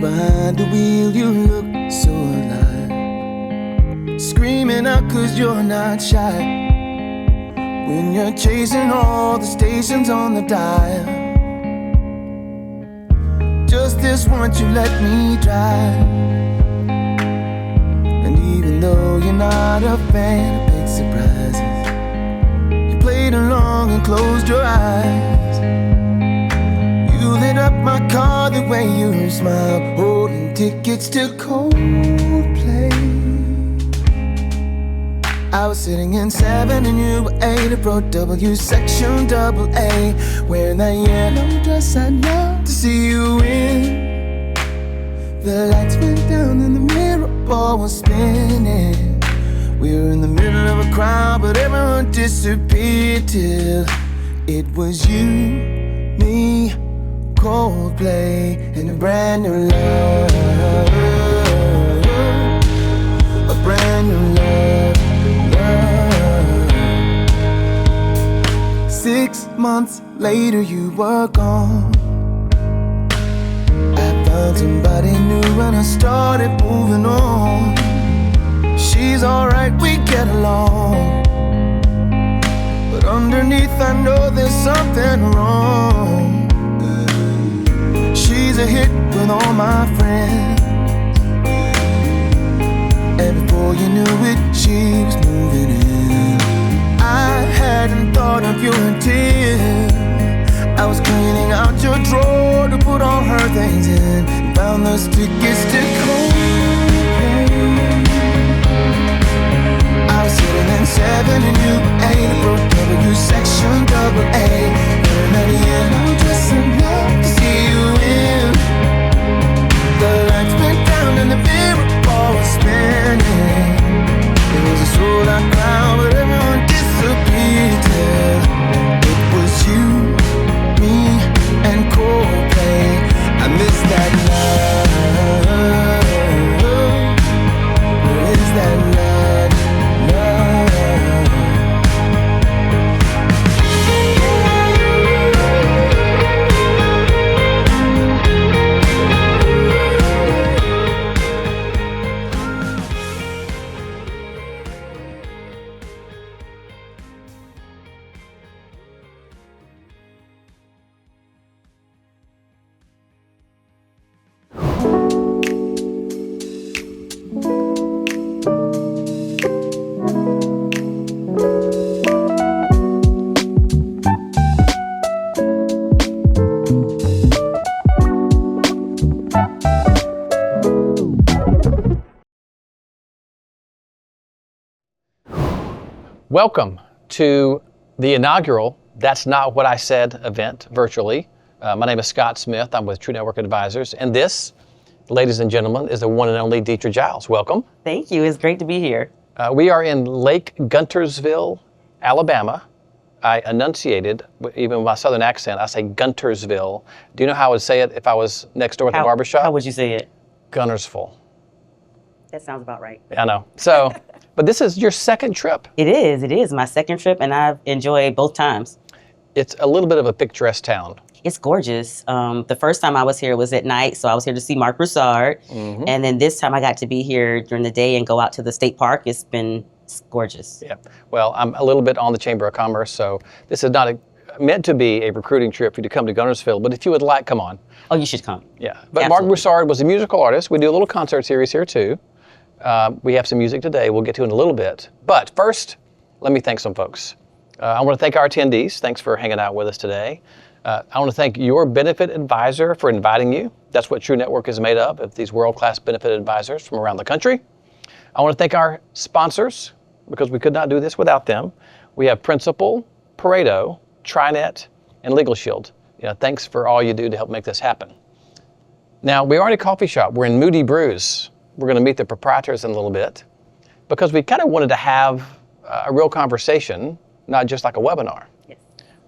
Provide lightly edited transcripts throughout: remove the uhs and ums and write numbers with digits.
behind the wheel, you look so alive. Screaming out 'cause you're not shy. When you're chasing all the stations on the dial. Just this once you let me drive. And even though you're not a fan of big surprises, you played along and closed your eyes. You lit up my car the way you smiled, holding tickets to Coldplay. I was sitting in 7 and you were 8, a Pro W section double A, wearing that yellow dress I'd love to see you in. The lights went down and the mirror ball was spinning. We were in the middle of a crowd, but everyone disappeared till it was you, me, Coldplay, and a brand new love. A brand new love. 6 months later you were gone. I found somebody new and I started moving on. She's alright, we get along, but underneath I know there's something wrong. She's a hit with all my friends, and before you knew it, she was moving in. I hadn't thought of you until I was cleaning out your drawer to put all her things in, and found those tickets to Coldplay. I was sitting in 7 and you were 8, a Pro W section double A, wearing that yellow dress I'd love to see you in. The lights went down and the mirror ball was spinning. It was a sold out crowd, but everyone disappeared till it was you, me, and Coldplay. I miss that love. Where is that love? Welcome to the inaugural That's Not What I Said event virtually. My name is Scott Smith. I'm with True Network Advisors. And this, ladies and gentlemen, is the one and only Deidre Giles. Welcome. Thank you. It's great to be here. We are in Lake Guntersville, Alabama. I enunciated, even with my southern accent, I say Guntersville. Do you know how I would say it if I was next door at the barbershop? How would you say it? Guntersville. That sounds about right. I know. So, but this is your second trip. It is my second trip, and I've enjoyed both times. It's a little bit of a picturesque town. It's gorgeous. The first time I was here was at night, so I was here to see Mark Broussard. Mm-hmm. And then this time I got to be here during the day and go out to the state park. It's gorgeous. Yeah. Well, I'm a little bit on the Chamber of Commerce, so this is not meant to be a recruiting trip for you to come to Guntersville, but if you would like, come on. Oh, you should come. Yeah. But Absolutely. Mark Broussard was a musical artist. We do a little concert series here too. We have some music today we'll get to in a little bit. But first, let me thank some folks. I want to thank our attendees. Thanks for hanging out with us today. I want to thank your benefit advisor for inviting you. That's what True Network is made of these world-class benefit advisors from around the country. I want to thank our sponsors, because we could not do this without them. We have Principal, Pareto, TriNet, and Legal Shield. Thanks for all you do to help make this happen. Now, we are in a coffee shop. We're in Moody Brews. We're going to meet the proprietors in a little bit because we kind of wanted to have a real conversation, not just like a webinar. Yes.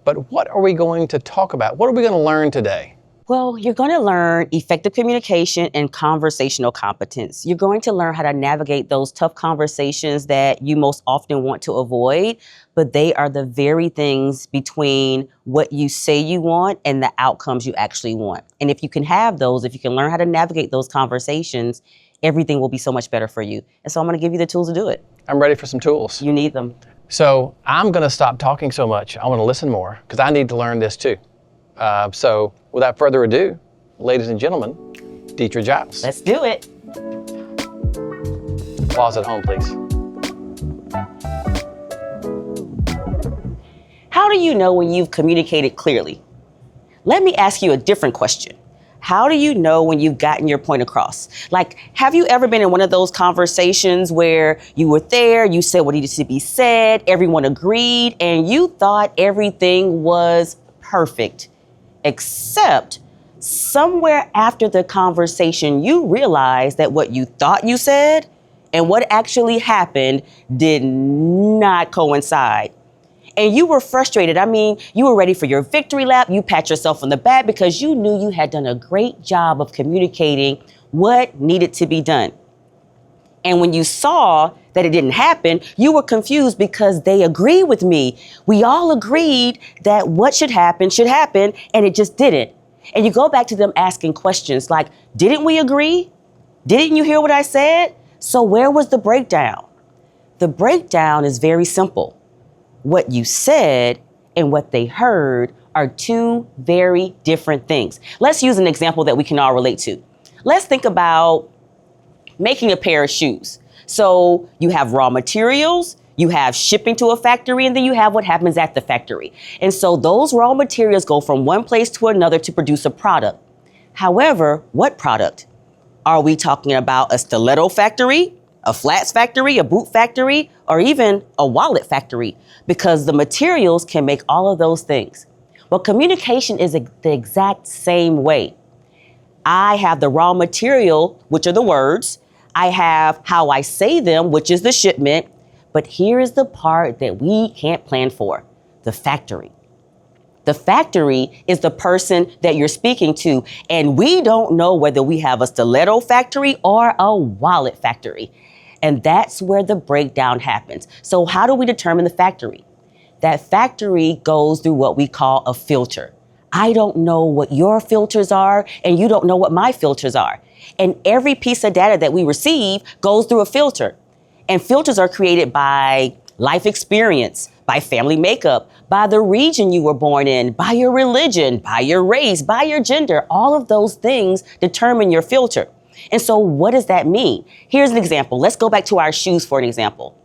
But what are we going to talk about? What are we going to learn today? Well, you're going to learn effective communication and conversational competence. You're going to learn how to navigate those tough conversations that you most often want to avoid, but they are the very things between what you say you want and the outcomes you actually want. And if you can have those, if you can learn how to navigate those conversations, everything will be so much better for you. And so I'm going to give you the tools to do it. I'm ready for some tools. You need them. So I'm going to stop talking so much. I want to listen more because I need to learn this too. So without further ado, ladies and gentlemen, Deetra Giles. Let's do it. Applause at home, please. How do you know when you've communicated clearly? Let me ask you a different question. How do you know when you've gotten your point across? Like, have you ever been in one of those conversations where you were there, you said what needed to be said, everyone agreed, and you thought everything was perfect, except somewhere after the conversation, you realized that what you thought you said and what actually happened did not coincide. And you were frustrated. I mean, you were ready for your victory lap. You pat yourself on the back because you knew you had done a great job of communicating what needed to be done. And when you saw that it didn't happen, you were confused because they agreed with me. We all agreed that what should happen, and it just didn't. And you go back to them asking questions like, didn't we agree? Didn't you hear what I said? So where was the breakdown? The breakdown is very simple. What you said and what they heard are two very different things. Let's use an example that we can all relate to. Let's think about making a pair of shoes. So you have raw materials, you have shipping to a factory, and then you have what happens at the factory. And so those raw materials go from one place to another to produce a product. However, what product? Are we talking about a stiletto factory, a flats factory, a boot factory, or even a wallet factory? Because the materials can make all of those things. Well, communication is the exact same way. I have the raw material, which are the words. I have how I say them, which is the shipment. But here is the part that we can't plan for, the factory. The factory is the person that you're speaking to, and we don't know whether we have a stiletto factory or a wallet factory. And that's where the breakdown happens. So how do we determine the factory? That factory goes through what we call a filter. I don't know what your filters are, and you don't know what my filters are. And every piece of data that we receive goes through a filter. And filters are created by life experience, by family makeup, by the region you were born in, by your religion, by your race, by your gender. All of those things determine your filter. And so what does that mean? Here's an example. Let's go back to our shoes for an example.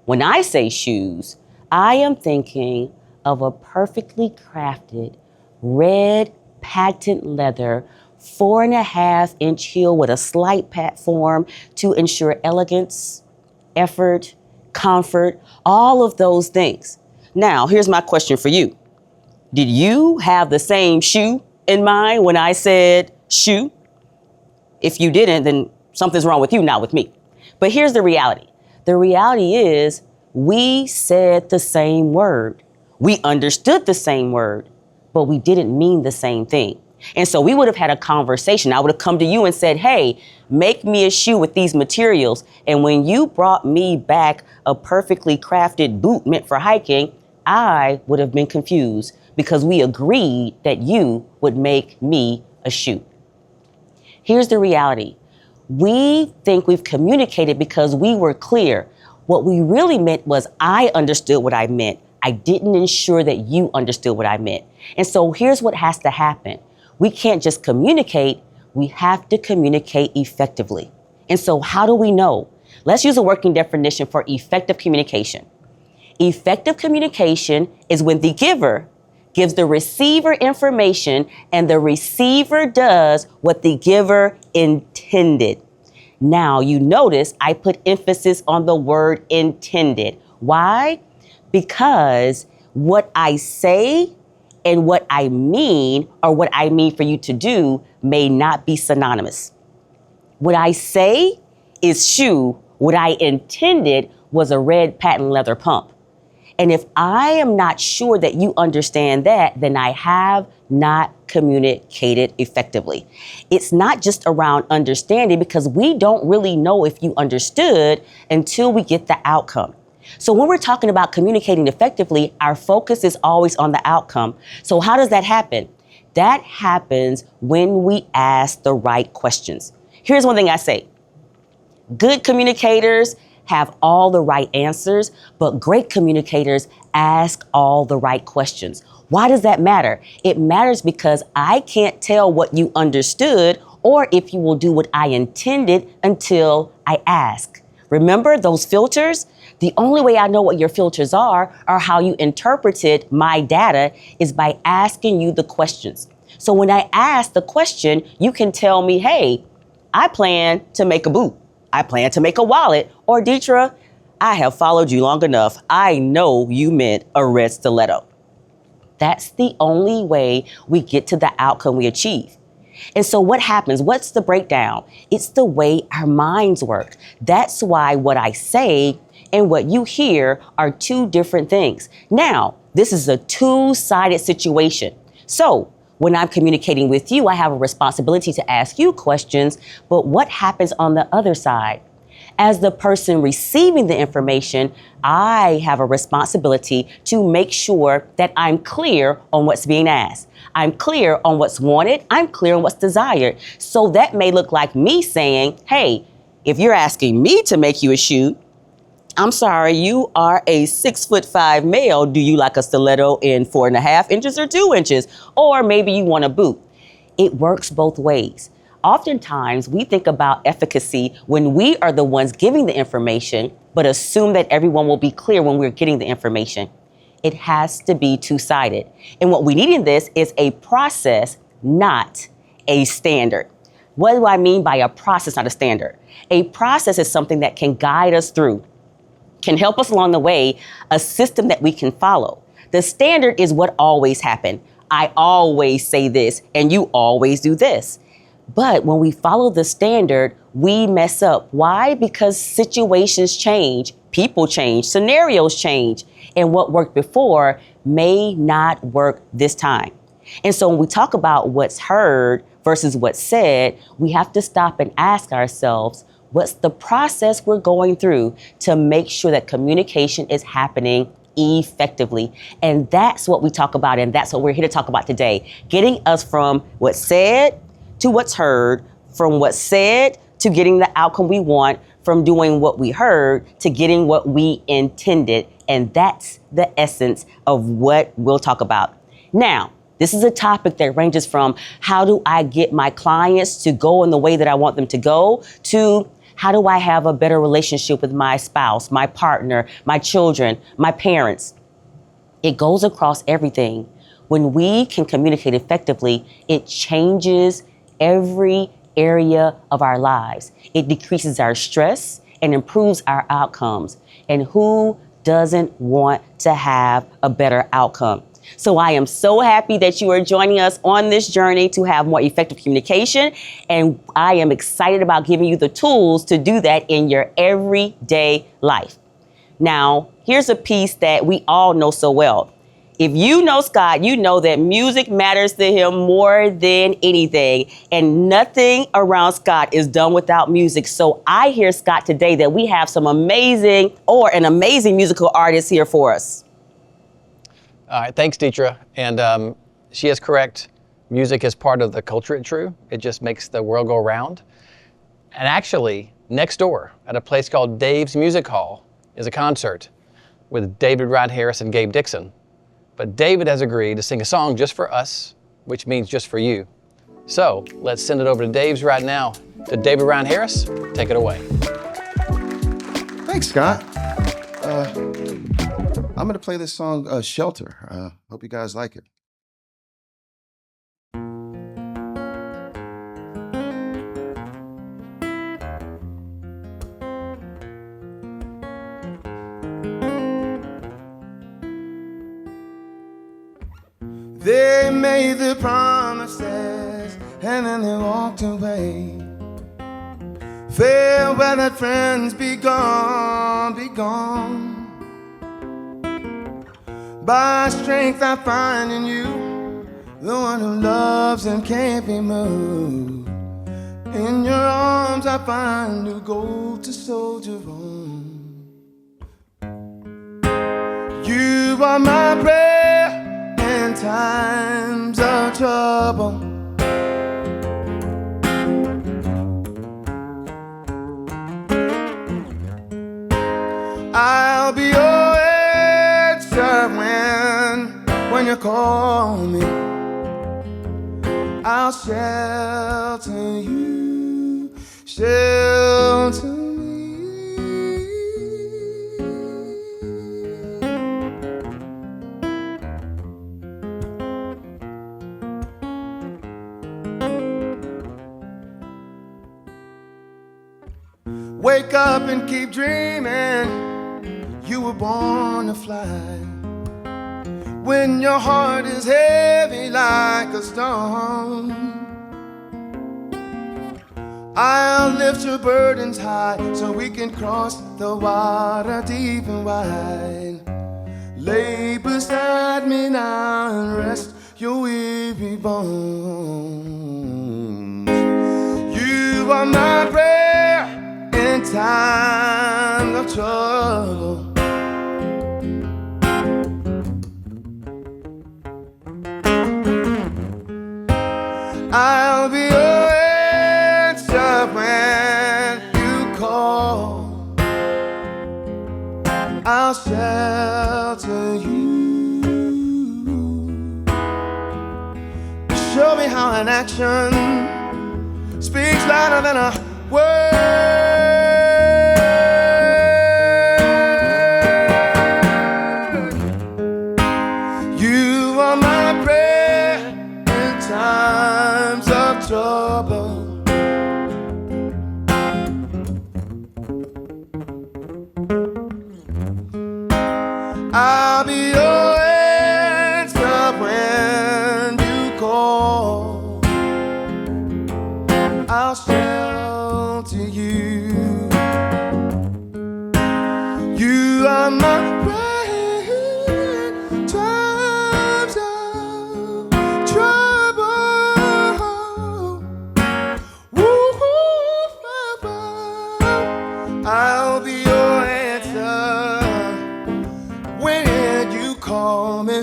When I say shoes, I am thinking of a perfectly crafted red patent leather 4.5-inch heel with a slight platform to ensure elegance, effort, comfort, all of those things. Now, here's my question for you. Did you have the same shoe in mind when I said shoe? If you didn't, then something's wrong with you, not with me. But here's the reality. The reality is we said the same word. We understood the same word, but we didn't mean the same thing. And so we would have had a conversation. I would have come to you and said, hey, make me a shoe with these materials. And when you brought me back a perfectly crafted boot meant for hiking, I would have been confused because we agreed that you would make me a shoe. Here's the reality. We think we've communicated because we were clear. What we really meant was I understood what I meant. I didn't ensure that you understood what I meant. And so here's what has to happen. We can't just communicate, we have to communicate effectively. And so how do we know? Let's use a working definition for effective communication. Effective communication is when the giver gives the receiver information and the receiver does what the giver intended. Now, you notice I put emphasis on the word intended. Why? Because what I say and what I mean, or what I mean for you to do, may not be synonymous. What I say is shoe. What I intended was a red patent leather pump. And if I am not sure that you understand that, then I have not communicated effectively. It's not just around understanding, because we don't really know if you understood until we get the outcome. So when we're talking about communicating effectively, our focus is always on the outcome. So how does that happen? That happens when we ask the right questions. Here's one thing I say. Good communicators have all the right answers, but great communicators ask all the right questions. Why does that matter? It matters because I can't tell what you understood or if you will do what I intended until I ask. Remember those filters? The only way I know what your filters are or how you interpreted my data is by asking you the questions. So when I ask the question, you can tell me, hey, I plan to make a boot. I plan to make a wallet. Or Deetra, I have followed you long enough. I know you meant a red stiletto. That's the only way we get to the outcome we achieve. And so what happens? What's the breakdown? It's the way our minds work. That's why what I say and what you hear are two different things. Now, this is a two-sided situation. So when I'm communicating with you, I have a responsibility to ask you questions, but what happens on the other side? As the person receiving the information, I have a responsibility to make sure that I'm clear on what's being asked. I'm clear on what's wanted. I'm clear on what's desired. So that may look like me saying, hey, if you're asking me to make you a shoe, I'm sorry, you are a 6'5" male. Do you like a stiletto in 4.5 inches or 2 inches? Or maybe you want a boot. It works both ways. Oftentimes, we think about efficacy when we are the ones giving the information, but assume that everyone will be clear when we're getting the information. It has to be two-sided. And what we need in this is a process, not a standard. What do I mean by a process, not a standard? A process is something that can guide us through, can help us along the way, a system that we can follow. The standard is what always happened. I always say this, and you always do this. But when we follow the standard, we mess up. Why? Because situations change, people change, scenarios change, and what worked before may not work this time. And so when we talk about what's heard versus what's said, we have to stop and ask ourselves, what's the process we're going through to make sure that communication is happening effectively? And that's what we talk about, and that's what we're here to talk about today. Getting us from what's said to what's heard, from what's said to getting the outcome we want, from doing what we heard to getting what we intended. And that's the essence of what we'll talk about. Now, this is a topic that ranges from how do I get my clients to go in the way that I want them to go, to how do I have a better relationship with my spouse, my partner, my children, my parents. It goes across everything. When we can communicate effectively, it changes every area of our lives. It decreases our stress and improves our outcomes. And who doesn't want to have a better outcome? So I am so happy that you are joining us on this journey to have more effective communication. And I am excited about giving you the tools to do that in your everyday life. Now, here's a piece that we all know so well. If you know Scott, you know that music matters to him more than anything, and nothing around Scott is done without music. So I hear, Scott, today that we have an amazing musical artist here for us. All right, thanks, Deetra. And she is correct. Music is part of the culture at True. It just makes the world go round. And actually, next door at a place called Dave's Music Hall is a concert with David Ryan Harris and Gabe Dixon. But David has agreed to sing a song just for us, which means just for you. So let's send it over to Dave's right now. To David Ryan Harris, take it away. Thanks, Scott. I'm going to play this song, Shelter. Hope you guys like it. They made the promises and then they walked away. Farewell, let friends be gone, be gone. By strength I find in you, the one who loves and can't be moved. In your arms I find new gold to soldier on. You are my prayer in times of trouble. I'll be your answer when you call me. I'll shelter you, shelter me. Wake up and keep dreaming. You were born to fly. When your heart is heavy like a stone, I'll lift your burdens high so we can cross the water deep and wide. Lay beside me now and rest your weary bones. You are my prayer in time of trouble. I'll be your answer when you call. I'll shelter you. Show me how an action speaks louder than a word. You are my prayer in times of trouble. I'll be your answer when you call. I'll shelter you. You are my prayer in times of trouble. I'll be your answer when you call me.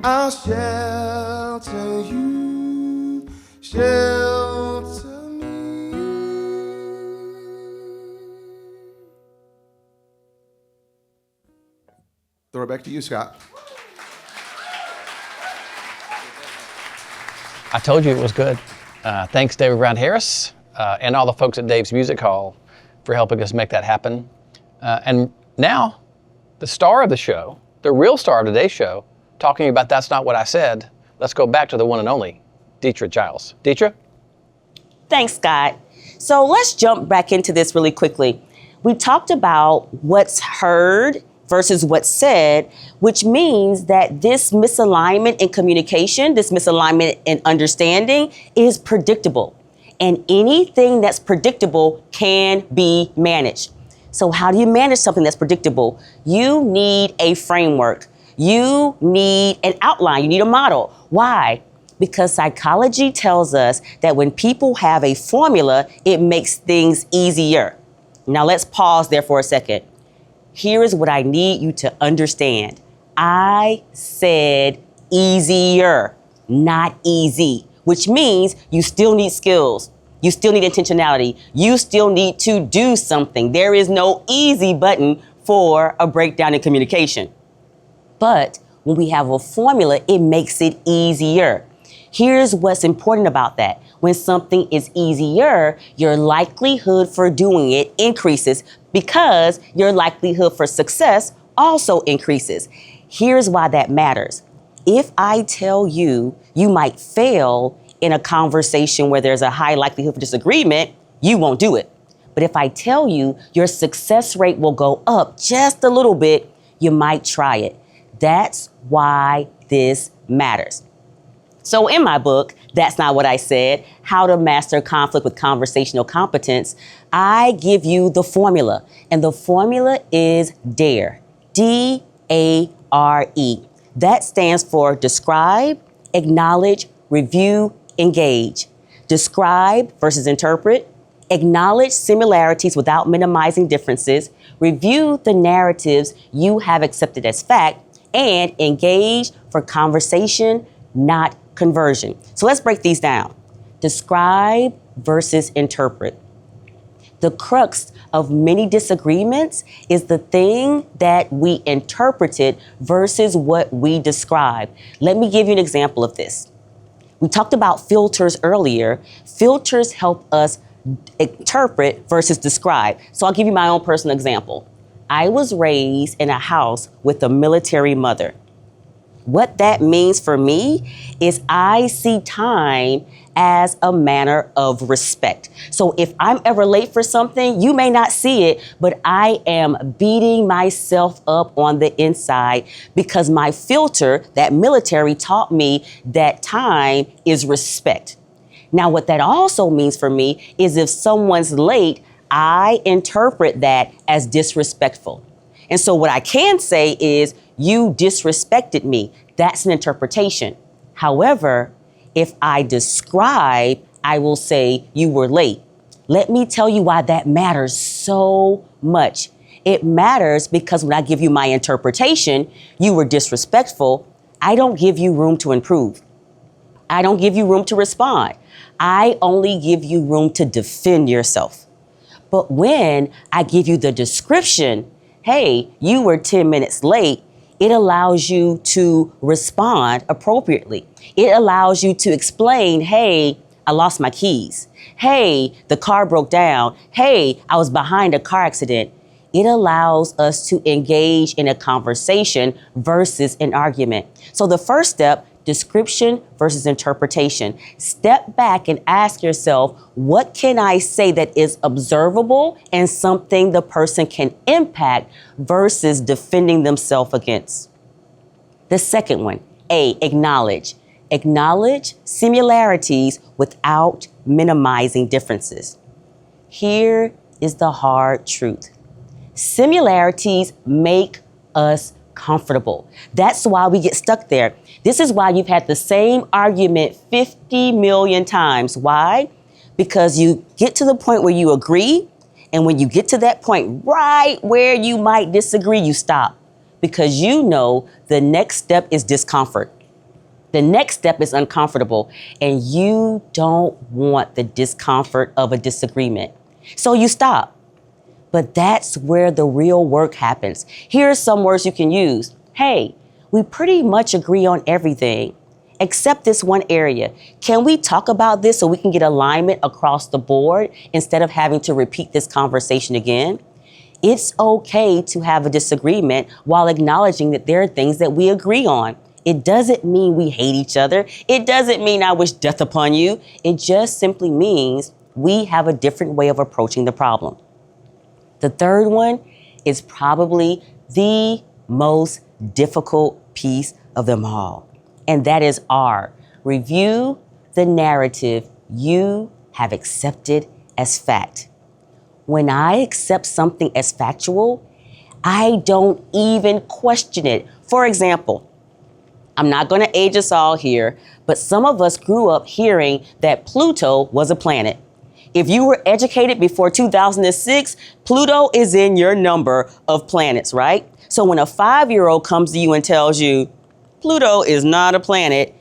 I'll shelter you, shelter me. Throw it back to you, Scott. I told you it was good. Thanks, David Brown Harris, and all the folks at Dave's Music Hall for helping us make that happen. And now, the star of the show, the real star of today's show, talking about That's Not What I Said. Let's go back to the one and only Deetra Giles. Deetra? Thanks, Scott. So let's jump back into this really quickly. We talked about what's heard versus what's said, which means that this misalignment in communication, this misalignment in understanding is predictable. And anything that's predictable can be managed. So how do you manage something that's predictable? You need a framework. You need an outline. You need a model. Why? Because psychology tells us that when people have a formula, it makes things easier. Now let's pause there for a second. Here is what I need you to understand. I said easier, not easy, which means you still need skills. You still need intentionality. You still need to do something. There is no easy button for a breakdown in communication. But when we have a formula, it makes it easier. Here's what's important about that. When something is easier, your likelihood for doing it increases because your likelihood for success also increases. Here's why that matters. If I tell you you might fail in a conversation where there's a high likelihood for disagreement, you won't do it. But if I tell you your success rate will go up just a little bit, you might try it. That's why this matters. So in my book, That's Not What I Said, How to Master Conflict with Conversational Competence, I give you the formula. And the formula is DARE. DARE. ARE. That stands for describe, acknowledge, review, engage. Describe versus interpret. Acknowledge similarities without minimizing differences. Review the narratives you have accepted as fact. And engage for conversation, not conversion. So let's break these down. Describe versus interpret. The crux of many disagreements is the thing that we interpreted versus what we describe. Let me give you an example of this. We talked about filters earlier. Filters help us interpret versus describe. So I'll give you my own personal example. I was raised in a house with a military mother. What that means for me is I see time as a manner of respect. So if I'm ever late for something, you may not see it, but I am beating myself up on the inside because my filter, that military, taught me that time is respect. Now, what that also means for me is if someone's late, I interpret that as disrespectful. And so what I can say is, you disrespected me. That's an interpretation. However, if I describe, I will say you were late. Let me tell you why that matters so much. It matters because when I give you my interpretation, you were disrespectful. I don't give you room to improve. I don't give you room to respond. I only give you room to defend yourself. But when I give you the description, hey, you were 10 minutes late, it allows you to respond appropriately. It allows you to explain, hey, I lost my keys. Hey, the car broke down. Hey, I was behind a car accident. It allows us to engage in a conversation versus an argument. So the first step, description versus interpretation. Step back and ask yourself, what can I say that is observable and something the person can impact versus defending themselves against? The second one, A, acknowledge. Acknowledge similarities without minimizing differences. Here is the hard truth. Similarities make us comfortable. That's why we get stuck there. This is why you've had the same argument 50 million times. Why? Because you get to the point where you agree, and when you get to that point right where you might disagree, you stop. Because you know the next step is discomfort. The next step is uncomfortable, and you don't want the discomfort of a disagreement. So you stop. But that's where the real work happens. Here are some words you can use. Hey, we pretty much agree on everything except this one area. Can we talk about this so we can get alignment across the board instead of having to repeat this conversation again? It's okay to have a disagreement while acknowledging that there are things that we agree on. It doesn't mean we hate each other. It doesn't mean I wish death upon you. It just simply means we have a different way of approaching the problem. The third one is probably the most difficult piece of them all, and that is R. Review the narrative you have accepted as fact. When I accept something as factual, I don't even question it. For example, I'm not going to age us all here, but some of us grew up hearing that Pluto was a planet. If you were educated before 2006, Pluto is in your number of planets, right? So when a 5-year-old comes to you and tells you, Pluto is not a planet,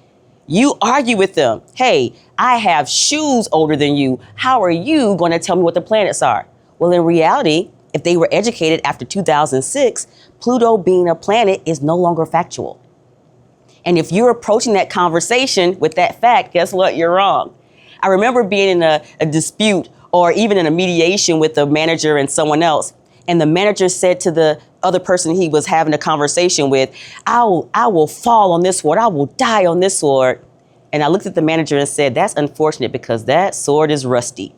you argue with them. Hey, I have shoes older than you. How are you going to tell me what the planets are? Well, in reality, if they were educated after 2006, Pluto being a planet is no longer factual. And if you're approaching that conversation with that fact, guess what? You're wrong. I remember being in a dispute or even in a mediation with the manager and someone else. And the manager said to the other person he was having a conversation with, I will fall on this sword. I will die on this sword. And I looked at the manager and said, that's unfortunate because that sword is rusty.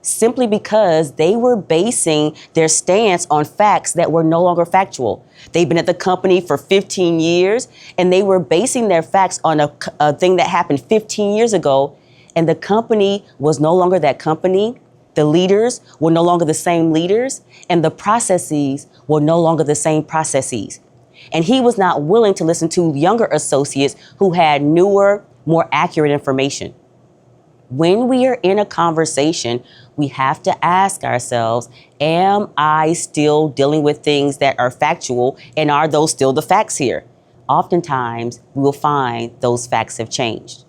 Simply because they were basing their stance on facts that were no longer factual. They've been at the company for 15 years and they were basing their facts on a thing that happened 15 years ago. And the company was no longer that company. The leaders were no longer the same leaders, and the processes were no longer the same processes. And he was not willing to listen to younger associates who had newer, more accurate information. When we are in a conversation, we have to ask ourselves, am I still dealing with things that are factual, and are those still the facts here? Oftentimes, we will find those facts have changed.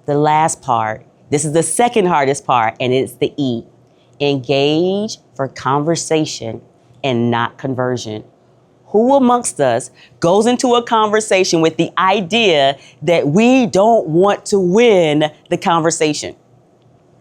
The last part, this is the second hardest part, and it's the E. Engage for conversation and not conversion. Who amongst us goes into a conversation with the idea that we don't want to win the conversation?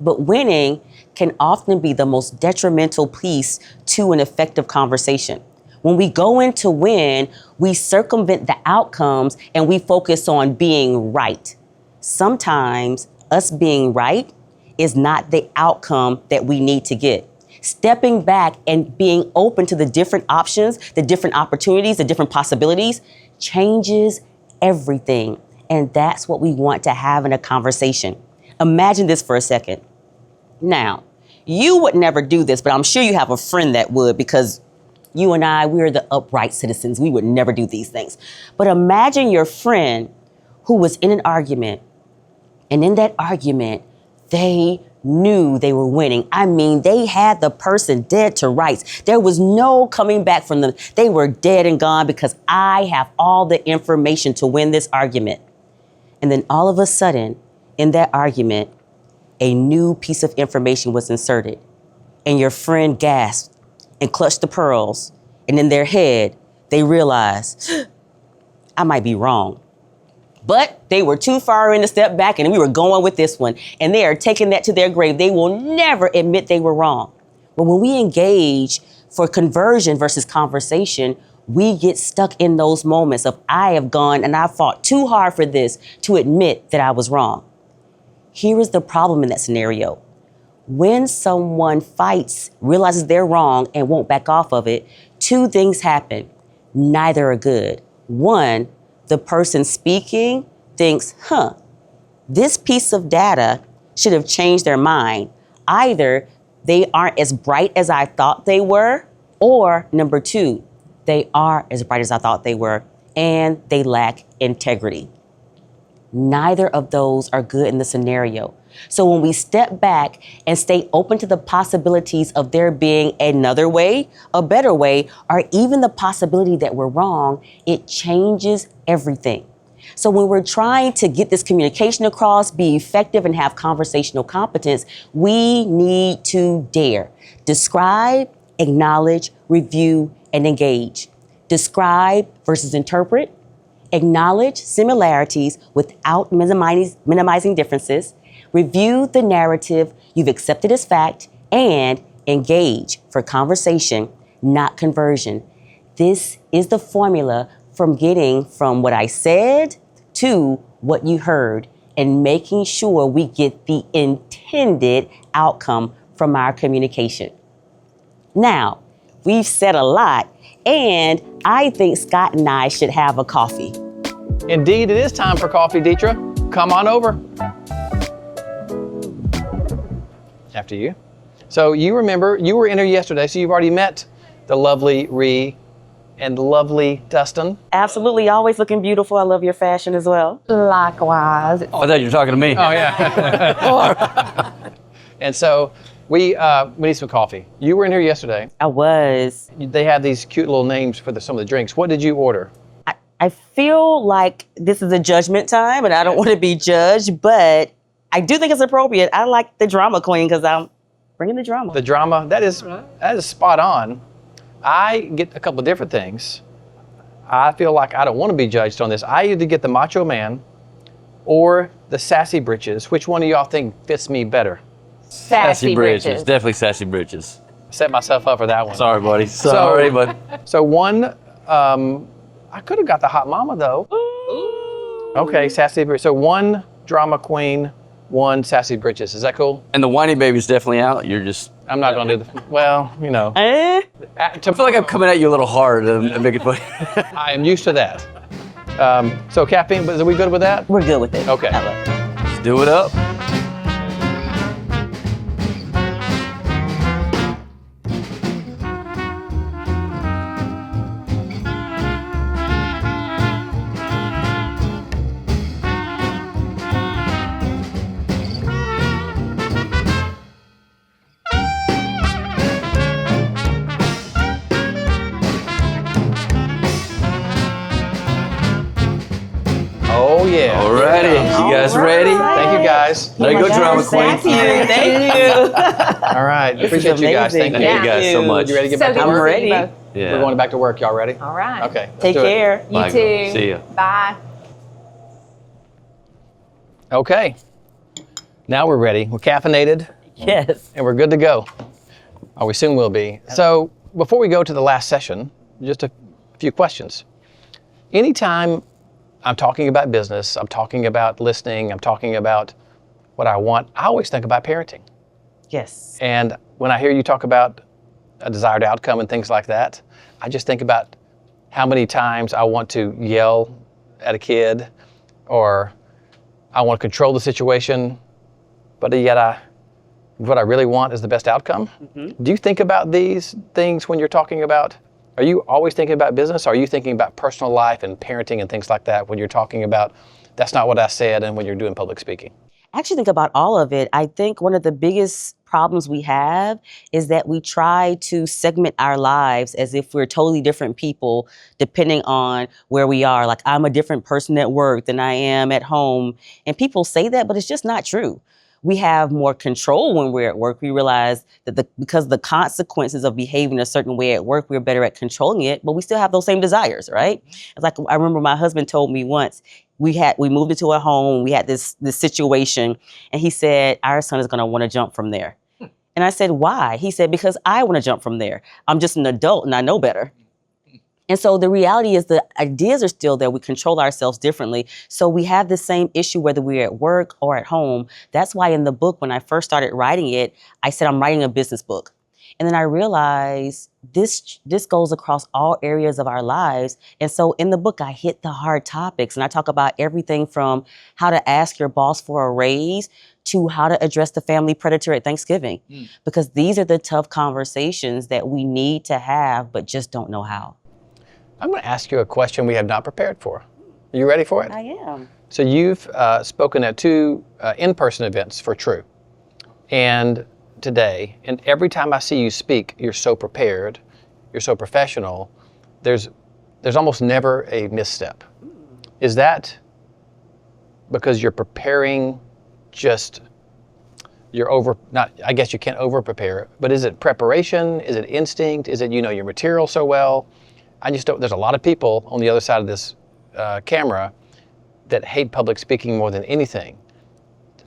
But winning can often be the most detrimental piece to an effective conversation. When we go in to win, we circumvent the outcomes and we focus on being right. Sometimes us being right is not the outcome that we need to get. Stepping back and being open to the different options, the different opportunities, the different possibilities changes everything. And that's what we want to have in a conversation. Imagine this for a second. Now, you would never do this, but I'm sure you have a friend that would, because you and I, we're the upright citizens. We would never do these things. But imagine your friend who was in an argument, and in that argument, they knew they were winning. I mean, they had the person dead to rights. There was no coming back from them. They were dead and gone because I have all the information to win this argument. And then all of a sudden, in that argument, a new piece of information was inserted. And your friend gasped and clutched the pearls. And in their head, they realized, I might be wrong. But they were too far in to step back, and we were going with this one. And they are taking that to their grave. They will never admit they were wrong. But when we engage for conversion versus conversation, we get stuck in those moments of, I have gone and I fought too hard for this to admit that I was wrong. Here is the problem in that scenario. When someone fights, realizes they're wrong, and won't back off of it, two things happen. Neither are good. One, the person speaking thinks, this piece of data should have changed their mind. Either they aren't as bright as I thought they were, or number two, they are as bright as I thought they were, and they lack integrity. Neither of those are good in the scenario. So when we step back and stay open to the possibilities of there being another way, a better way, or even the possibility that we're wrong, it changes everything. So when we're trying to get this communication across, be effective, and have conversational competence, we need to dare. Describe, acknowledge, review, and engage. Describe versus interpret. Acknowledge similarities without minimizing differences. Review the narrative you've accepted as fact, and engage for conversation, not conversion. This is the formula from getting from what I said to what you heard, and making sure we get the intended outcome from our communication. Now, we've said a lot, and I think Scott and I should have a coffee. Indeed, it is time for coffee, Deetra. Come on over. After you. So you remember, you were in here yesterday, so you've already met the lovely Ree and the lovely Dustin. Absolutely, always looking beautiful. I love your fashion as well. Likewise. Oh, I thought you were talking to me. Oh, yeah. And so we need some coffee. You were in here yesterday. I was. They have these cute little names for some of the drinks. What did you order? I feel like this is a judgment time, and I don't want to be judged, but I do think it's appropriate. I like the drama queen because I'm bringing the drama. The drama, that is spot on. I get a couple of different things. I feel like I don't want to be judged on this. I either get the Macho Man or the Sassy Britches. Which one of y'all think fits me better? Sassy britches. Definitely sassy britches. Set myself up for that one. Sorry, buddy. Sorry, but So one, I could have got the Hot Mama though. Okay, Sassy Britches. So one drama queen, one Sassy Britches. Is that cool? and the whiny baby's definitely out. You're just. I'm not gonna do the, well, you know. Eh? I feel like I'm coming at you a little hard and making fun. I am used to that. So caffeine, are we good with that? We're good with it. Okay. I love it. Let's do it up. yeah. Alrighty, you guys ready? Thank you guys. There you go, drama queen. Thank you. All right. This is Appreciate you guys. amazing. Thank you. Thank you guys so much. You ready to get So back to good work? to I'm see you ready. both. Yeah. We're going back to work. Y'all ready? All right. Okay. let's Take do it. care. You Bye, too. girl. See ya. Bye. Okay. Now we're ready. We're caffeinated Yes. and we're good to go. Or we soon will be. So before we go to the last session, just a few questions. Anytime I'm talking about business, I'm talking about listening, I'm talking about what I want, I always think about parenting. Yes. And when I hear you talk about a desired outcome and things like that, I just think about how many times I want to yell at a kid or I want to control the situation, but yet what I really want is the best outcome. Do you think about these things when you're talking about, are you always thinking about business? Or are you thinking about personal life and parenting and things like that when you're talking about, that's not what I said, and when you're doing public speaking? I actually think about all of it. I think one of the biggest problems we have is that we try to segment our lives as if we're totally different people depending on where we are. Like, I'm a different person at work than I am at home. And people say that, but it's just not true. We have more control when we're at work. We realize that because the consequences of behaving a certain way at work, we're better at controlling it, but we still have those same desires, right? It's like, I remember my husband told me once, we moved into a home, we had this situation, and he said, our son is gonna wanna jump from there. And I said, why? He said, because I wanna jump from there. I'm just an adult and I know better. And so the reality is the ideas are still there. We control ourselves differently. So we have the same issue whether we're at work or at home. That's why in the book, when I first started writing it, I said, I'm writing a business book. And then I realized this goes across all areas of our lives. And so in the book, I hit the hard topics and I talk about everything from how to ask your boss for a raise to how to address the family predator at Thanksgiving. Because these are the tough conversations that we need to have, but just don't know how. I'm going to ask you a question we have not prepared for. Are you ready for it? I am. So you've spoken at 2 in-person events for True, and today, and every time I see you speak, you're so prepared, you're so professional. There's almost never a misstep. Is that because you're preparing? I guess you can't over prepare, but is it preparation? Is it instinct? Is it you know your material so well? I just don't, there's a lot of people on the other side of this camera that hate public speaking more than anything.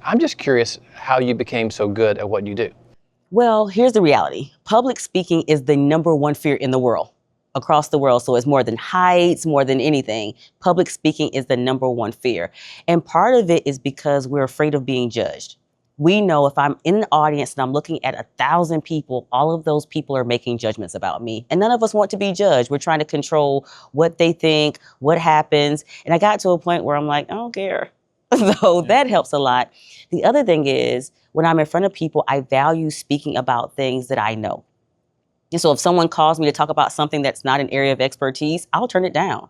I'm just curious how you became so good at what you do. Well, here's the reality. Public speaking is the #1 fear in the world, across the world. So it's more than heights, more than anything. Public speaking is the #1 fear. And part of it is because we're afraid of being judged. We know if I'm in an audience and I'm looking at 1,000 people, all of those people are making judgments about me. And none of us want to be judged. We're trying to control what they think, what happens. And I got to a point where I'm like, I don't care. So that helps a lot. The other thing is, when I'm in front of people, I value speaking about things that I know. And so if someone calls me to talk about something that's not an area of expertise, I'll turn it down.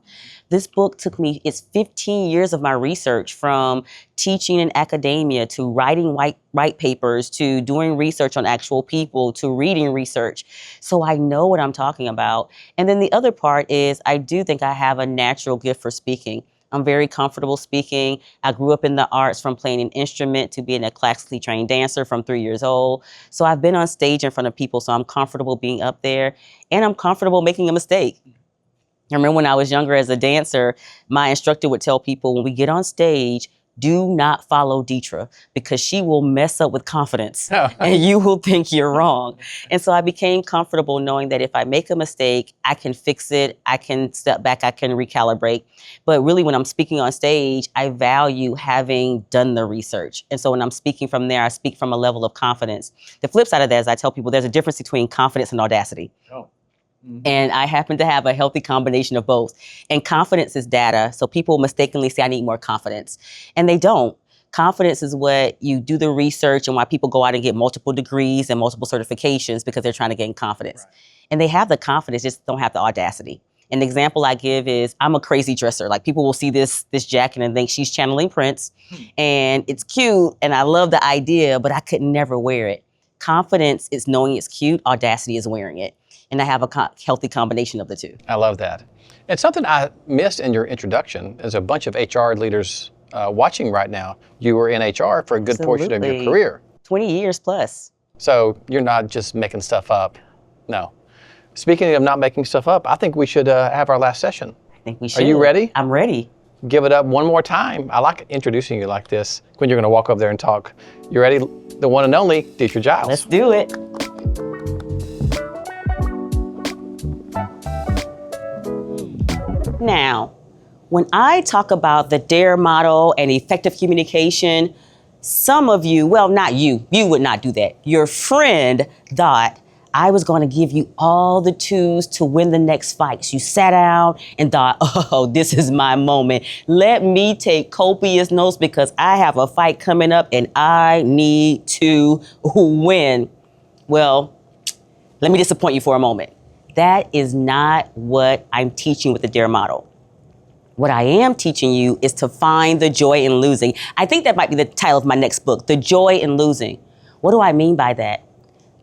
This book took me, it's 15 years of my research, from teaching in academia to writing white papers to doing research on actual people to reading research. So I know what I'm talking about. And then the other part is I do think I have a natural gift for speaking. I'm very comfortable speaking. I grew up in the arts, from playing an instrument to being a classically trained dancer from 3 years old. So I've been on stage in front of people, so I'm comfortable being up there, and I'm comfortable making a mistake. I remember when I was younger as a dancer, my instructor would tell people, when we get on stage, do not follow Deetra, because she will mess up with confidence and you will think you're wrong. And so I became comfortable knowing that if I make a mistake, I can fix it, I can step back, I can recalibrate. But really, when I'm speaking on stage, I value having done the research. And so when I'm speaking from there, I speak from a level of confidence. The flip side of that is I tell people there's a difference between confidence and audacity. And I happen to have a healthy combination of both. And confidence is data. So people mistakenly say, I need more confidence. And they don't. Confidence is what you do the research and why people go out and get multiple degrees and multiple certifications, because they're trying to gain confidence. Right. And they have the confidence, just don't have the audacity. An example I give is, I'm a crazy dresser. Like, people will see this jacket and think she's channeling Prince. And it's cute and I love the idea, but I could never wear it. Confidence is knowing it's cute. Audacity is wearing it. And I have a healthy combination of the two. I love that. And something I missed in your introduction is a bunch of HR leaders watching right now, you were in HR for a good portion of your Absolutely. career. 20 years plus. So you're not just making stuff up. No. Speaking of not making stuff up, I think we should have our last session. I think we should. you ready? I'm ready. Give it up one more time. I like introducing you like this when you're going to walk up there and talk. You ready? The one and only Deidre Giles. Let's do it. Now, when I talk about the DARE model and effective communication, some of you, well, not you would not do that. Your friend thought I was going to give you all the tools to win the next fights. You sat down and thought, oh, this is my moment. Let me take copious notes because I have a fight coming up and I need to win. Well, let me disappoint you for a moment. That is not what I'm teaching with the DARE model. What I am teaching you is to find the joy in losing. I think that might be the title of my next book, The Joy in Losing. What do I mean by that?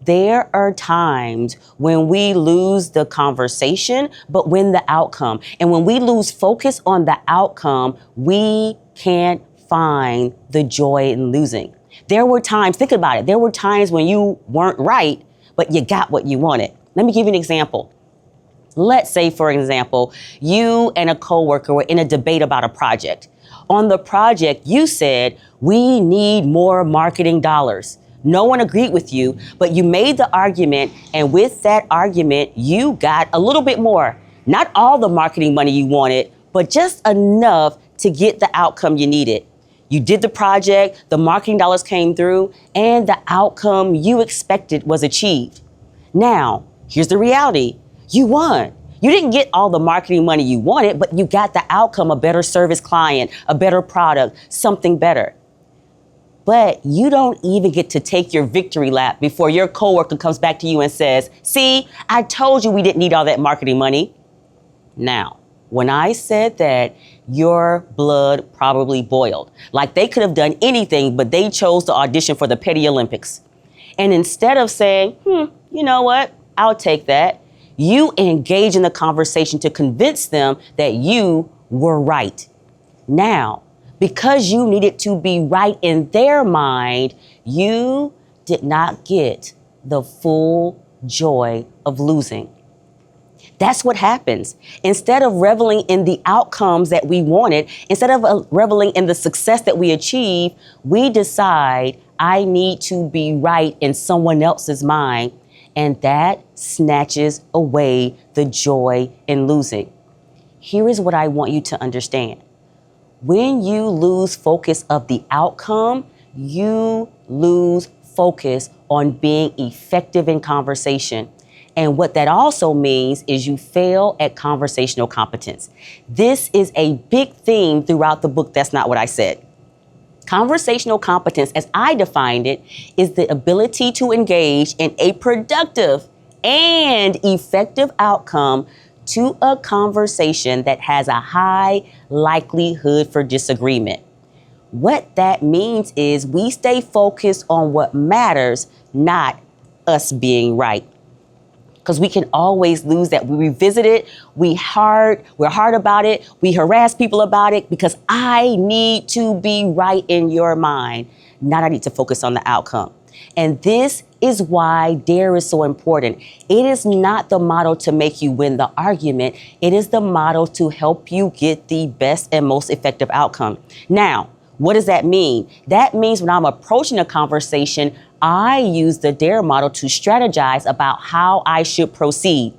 There are times when we lose the conversation, but win the outcome. And when we lose focus on the outcome, we can't find the joy in losing. There were times, think about it, there were times when you weren't right, but you got what you wanted. Let me give you an example. Let's say, for example, you and a coworker were in a debate about a project. On the project, you said, we need more marketing dollars. No one agreed with you, but you made the argument, and with that argument, you got a little bit more. Not all the marketing money you wanted, but just enough to get the outcome you needed. You did the project, the marketing dollars came through, and the outcome you expected was achieved. Now, here's the reality. You won. You didn't get all the marketing money you wanted, but you got the outcome, a better service client, a better product, something better. But you don't even get to take your victory lap before your coworker comes back to you and says, see, I told you we didn't need all that marketing money. Now, when I said that, your blood probably boiled. Like they could have done anything, but they chose to audition for the Petty Olympics. And instead of saying, you know what, I'll take that, you engage in the conversation to convince them that you were right. Now, because you needed to be right in their mind, you did not get the full joy of losing. That's what happens. Instead of reveling in the outcomes that we wanted, instead of reveling in the success that we achieve, we decide, I need to be right in someone else's mind. And that snatches away the joy in losing. Here is what I want you to understand. When you lose focus of the outcome, you lose focus on being effective in conversation. And what that also means is you fail at conversational competence. This is a big theme throughout the book. That's not what I said. Conversational competence, as I defined it, is the ability to engage in a productive and effective outcome to a conversation that has a high likelihood for disagreement. What that means is we stay focused on what matters, not us being right. Because we can always lose that. We revisit it, we're hard about it, we harass people about it because I need to be right in your mind, not I need to focus on the outcome. And this is why DARE is so important. It is not the model to make you win the argument. It is the model to help you get the best and most effective outcome. Now, what does that mean? That means when I'm approaching a conversation, I use the DARE model to strategize about how I should proceed,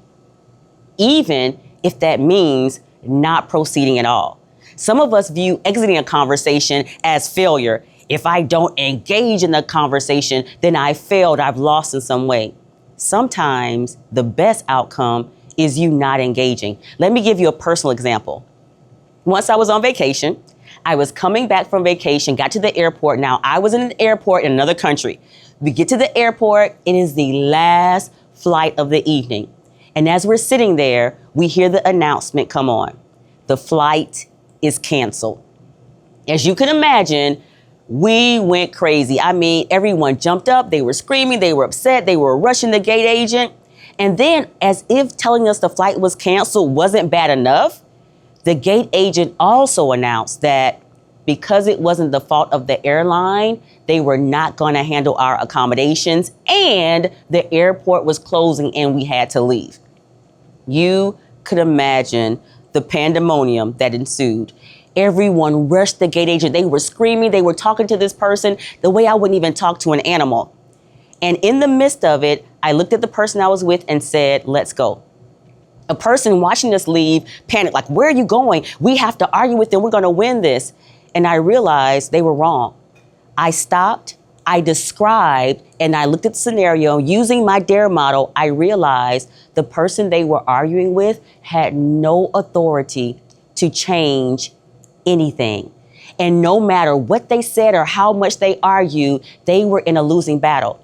even if that means not proceeding at all. Some of us view exiting a conversation as failure. If I don't engage in the conversation, then I failed, I've lost in some way. Sometimes the best outcome is you not engaging. Let me give you a personal example. Once I was on vacation, I was coming back from vacation, got to the airport. Now, I was in an airport in another country. We get to the airport, it is the last flight of the evening. And as we're sitting there, we hear the announcement come on. The flight is canceled. As you can imagine, we went crazy. I mean, everyone jumped up, they were screaming, they were upset, they were rushing the gate agent. And then, as if telling us the flight was canceled wasn't bad enough, the gate agent also announced that because it wasn't the fault of the airline, they were not going to handle our accommodations, and the airport was closing and we had to leave. You could imagine the pandemonium that ensued. Everyone rushed the gate agent. They were screaming. They were talking to this person the way I wouldn't even talk to an animal. And in the midst of it, I looked at the person I was with and said, let's go. A person watching us leave panicked, like, where are you going? We have to argue with them. We're going to win this. And I realized they were wrong. I stopped, I described, and I looked at the scenario. Using my DARE model, I realized the person they were arguing with had no authority to change anything. And no matter what they said or how much they argued, they were in a losing battle.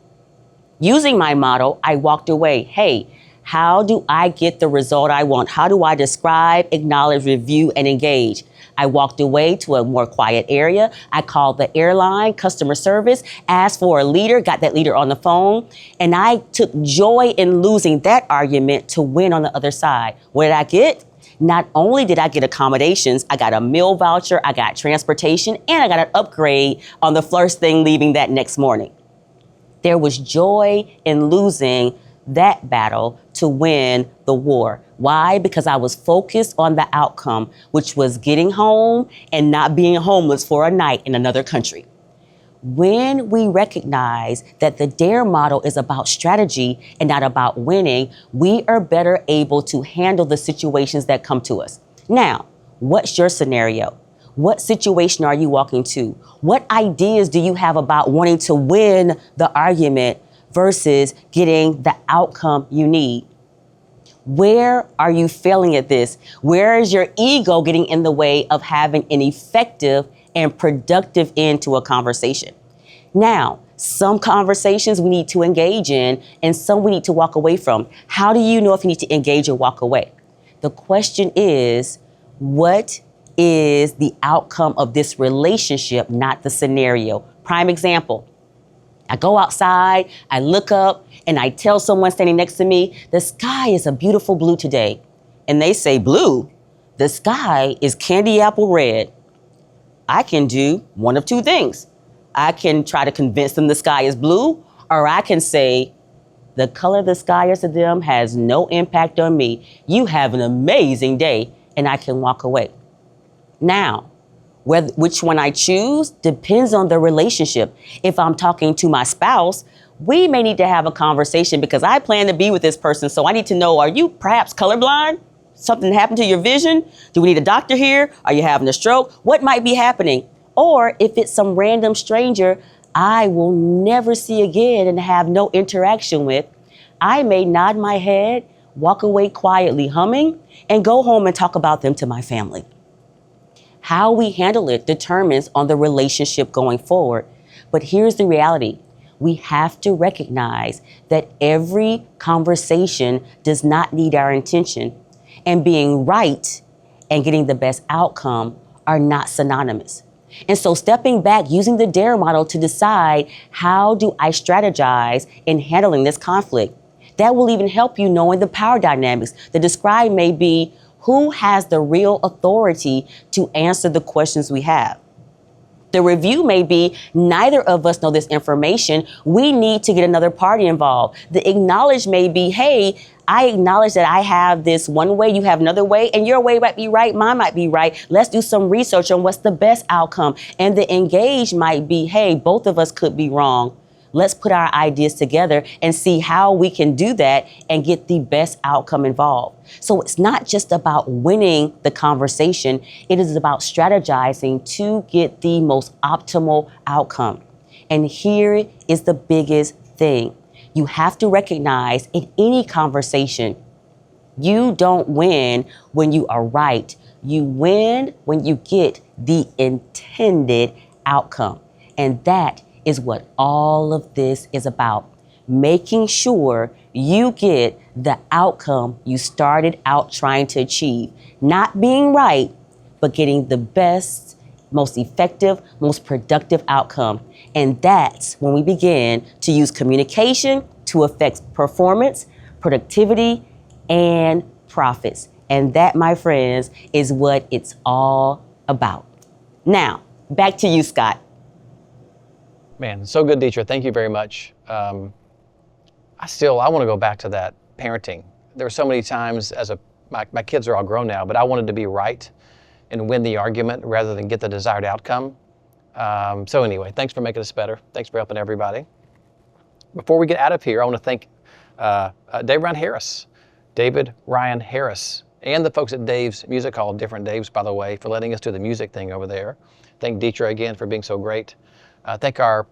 Using my model, I walked away. Hey, how do I get the result I want? How do I describe, acknowledge, review, and engage? I walked away to a more quiet area. I called the airline customer service, asked for a leader, got that leader on the phone, and I took joy in losing that argument to win on the other side. What did I get? Not only did I get accommodations, I got a meal voucher, I got transportation, and I got an upgrade on the first thing leaving that next morning. There was joy in losing that battle to win the war. Why? Because I was focused on the outcome, which was getting home and not being homeless for a night in another country. When we recognize that the DARE model is about strategy and not about winning, we are better able to handle the situations that come to us. Now, what's your scenario? What situation are you walking to? What ideas do you have about wanting to win the argument versus getting the outcome you need? Where are you failing at this? Where is your ego getting in the way of having an effective and productive end to a conversation? Now, some conversations we need to engage in and some we need to walk away from. How do you know if you need to engage or walk away? The question is, what is the outcome of this relationship, not the scenario? Prime example. I go outside, I look up, and I tell someone standing next to me, the sky is a beautiful blue today. And they say, blue? The sky is candy apple red. I can do one of two things. I can try to convince them the sky is blue, or I can say, the color of the sky is to them has no impact on me. You have an amazing day, and I can walk away. Now, which one I choose depends on the relationship. If I'm talking to my spouse, we may need to have a conversation because I plan to be with this person. So I need to know, are you perhaps colorblind? Something happened to your vision? Do we need a doctor here? Are you having a stroke? What might be happening? Or if it's some random stranger I will never see again and have no interaction with, I may nod my head, walk away quietly humming, and go home and talk about them to my family. How we handle it determines on the relationship going forward. But here's the reality. We have to recognize that every conversation does not need our intention, and being right and getting the best outcome are not synonymous. And so stepping back, using the DARE model to decide, how do I strategize in handling this conflict? That will even help you knowing the power dynamics. The describe may be, who has the real authority to answer the questions we have? The review may be, neither of us know this information. We need to get another party involved. The acknowledge may be, hey, I acknowledge that I have this one way, you have another way, and your way might be right, mine might be right. Let's do some research on what's the best outcome. And the engage might be, hey, both of us could be wrong. Let's put our ideas together and see how we can do that and get the best outcome involved. So it's not just about winning the conversation. It is about strategizing to get the most optimal outcome. And here is the biggest thing. You have to recognize in any conversation, you don't win when you are right. You win when you get the intended outcome. And that is what all of this is about. Making sure you get the outcome you started out trying to achieve. Not being right, but getting the best, most effective, most productive outcome. And that's when we begin to use communication to affect performance, productivity, and profits. And that, my friends, is what it's all about. Now, Back to you, Scott. Man, so good, Deetra. Thank you very much. I want to go back to that parenting. There were so many times my kids are all grown now, but I wanted to be right and win the argument rather than get the desired outcome. So anyway, thanks for making us better. Thanks for helping everybody. Before we get out of here, I want to thank David Ryan Harris, and the folks at Dave's Music Hall, different Daves, by the way, for letting us do the music thing over there. Thank Deetra again for being so great. Thank our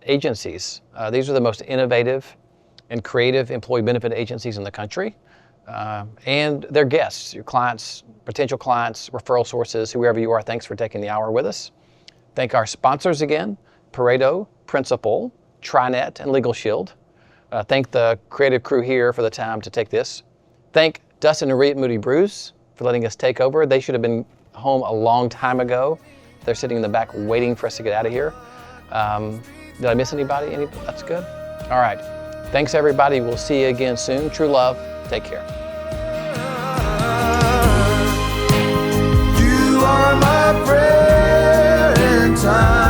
agencies. These are the most innovative and creative employee benefit agencies in the country. And their guests, your clients, potential clients, referral sources, whoever you are, thanks for taking the hour with us. Thank our sponsors again, Pareto, Principal, TriNet, and Legal Shield. Thank the creative crew here for the time to take this. Thank Dustin and Rhea at Moody Brews for letting us take over. They should have been home a long time ago. They're sitting in the back waiting for us to get out of here. Did I miss anybody? That's good. All right. Thanks, everybody. We'll see you again soon. True love. Take care. You are my prayer in time.